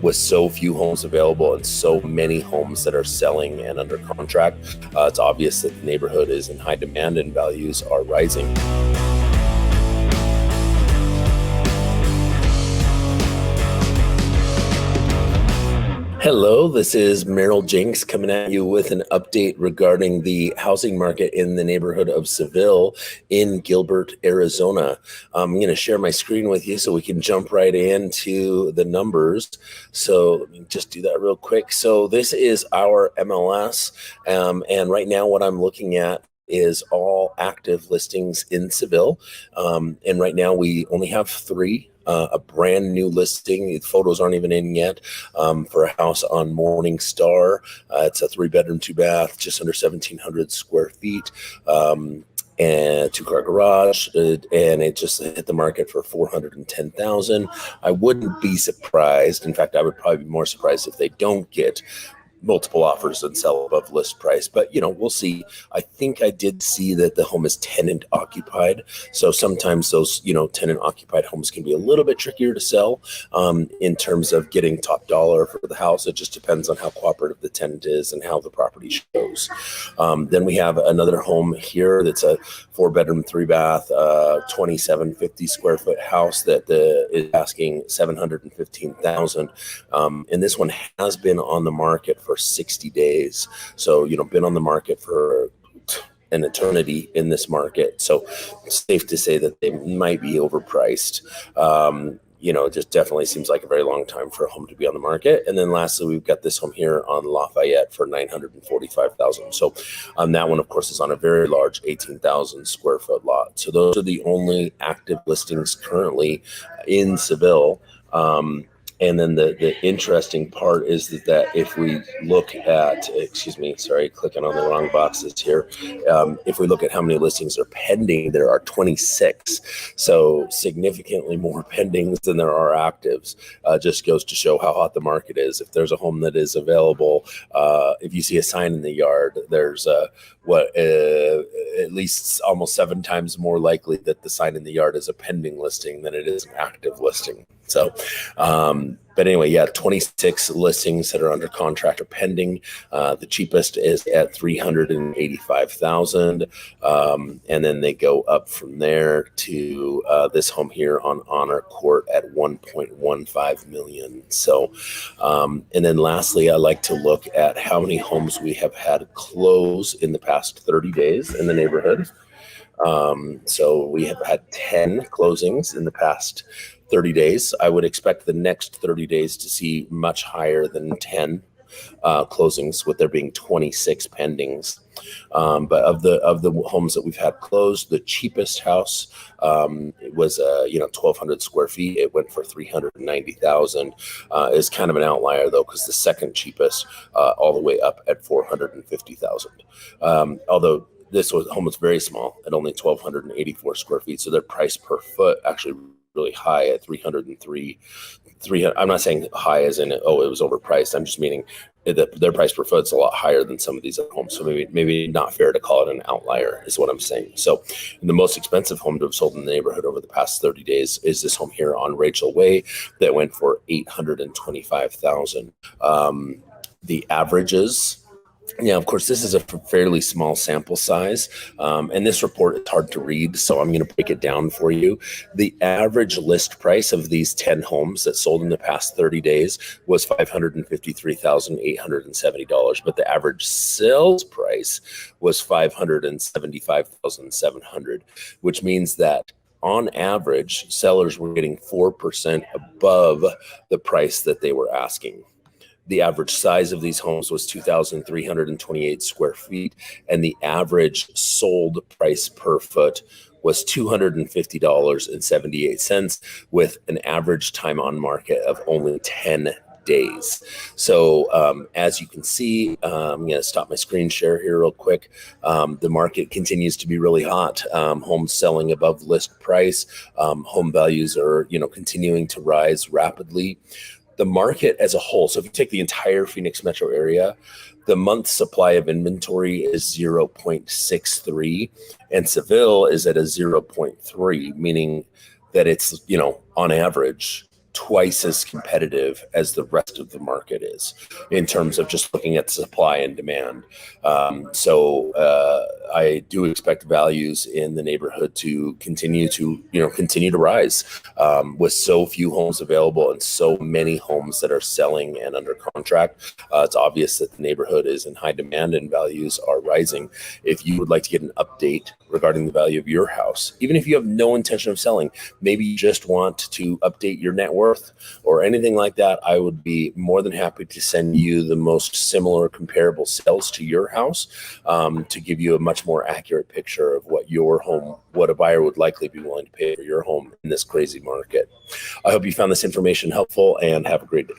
with so few homes available and so many homes that are selling and under contract, it's obvious that the neighborhood is in high demand and values are rising. Hello, this is Merrill Jinks coming at you with an update regarding the housing market in the neighborhood of Seville in Gilbert, Arizona. I'm going to share my screen with you so we can jump right into the numbers. So let me just do that real quick. So this is our MLS, and right now what I'm looking at is all active listings in Seville. And right now we only have 3. A brand new listing. The photos aren't even in yet, for a house on Morning Star. It's a 3-bedroom, 2-bath, just under 1,700 square feet. And 2-car garage, and it just hit the market for $410,000. I wouldn't be surprised. In fact, I would probably be more surprised if they don't get multiple offers and sell above list price, but we'll see. I think I did see that the home is tenant occupied, so sometimes those tenant occupied homes can be a little bit trickier to sell in terms of getting top dollar for the house. It just depends on how cooperative the tenant is and how the property shows. Then we have another home here that's a 4-bedroom, 3-bath, 2750 square foot house that is asking $715,000, and this one has been on the market for 60 days. So, been on the market for an eternity in this market. So it's safe to say that they might be overpriced. It just definitely seems like a very long time for a home to be on the market. And then lastly, we've got this home here on Lafayette for $945,000. So that one, of course, is on a very large 18,000 square foot lot. So those are the only active listings currently in Seville. And then the interesting part is that if we look at, clicking on the wrong boxes here. If we look at how many listings are pending, there are 26. So significantly more pendings than there are actives. Just goes to show how hot the market is. If there's a home that is available, if you see a sign in the yard, there's at least almost 7 times more likely that the sign in the yard is a pending listing than it is an active listing. So, but anyway, 26 listings that are under contract or pending. The cheapest is at $385,000, and then they go up from there to this home here on Honor Court at $1.15 million. So, and then lastly, I like to look at how many homes we have had close in the past 30 days in the neighborhood. So we have had 10 closings in the past 30 days. I would expect the next 30 days to see much higher than 10 closings, with there being 26 pendings. But of the homes that we've had closed, the cheapest house it was 1,200 square feet. It went for $390,000. Is kind of an outlier though, because the second cheapest all the way up at $450,000. Although this home was very small at only 1,284 square feet, so their price per foot actually really high at 303. I'm not saying high as in it was overpriced. I'm just meaning that their price per foot is a lot higher than some of these other homes. So maybe not fair to call it an outlier is what I'm saying. So the most expensive home to have sold in the neighborhood over the past 30 days is this home here on Rachel Way that went for $825,000. The averages. Yeah, of course, this is a fairly small sample size, and this report is hard to read, so I'm going to break it down for you. The average list price of these 10 homes that sold in the past 30 days was $553,870, but the average sales price was $575,700, which means that on average, sellers were getting 4% above the price that they were asking. The average size of these homes was 2,328 square feet, and the average sold price per foot was $250.78, with an average time on market of only 10 days. So as you can see, I'm going to stop my screen share here real quick. The market continues to be really hot. Homes selling above list price. Home values are, continuing to rise rapidly. The market as a whole, so if you take the entire Phoenix metro area, the month supply of inventory is 0.63, and Seville is at a 0.3, meaning that it's, on average, twice as competitive as the rest of the market is in terms of just looking at supply and demand. So I do expect values in the neighborhood to continue to rise with so few homes available and so many homes that are selling and under contract. It's obvious that the neighborhood is in high demand and values are rising. If you would like to get an update regarding the value of your house, even if you have no intention of selling, maybe you just want to update your net worth or anything like that, I would be more than happy to send you the most similar comparable sales to your house to give you a much more accurate picture of what a buyer would likely be willing to pay for your home in this crazy market. I hope you found this information helpful and have a great day.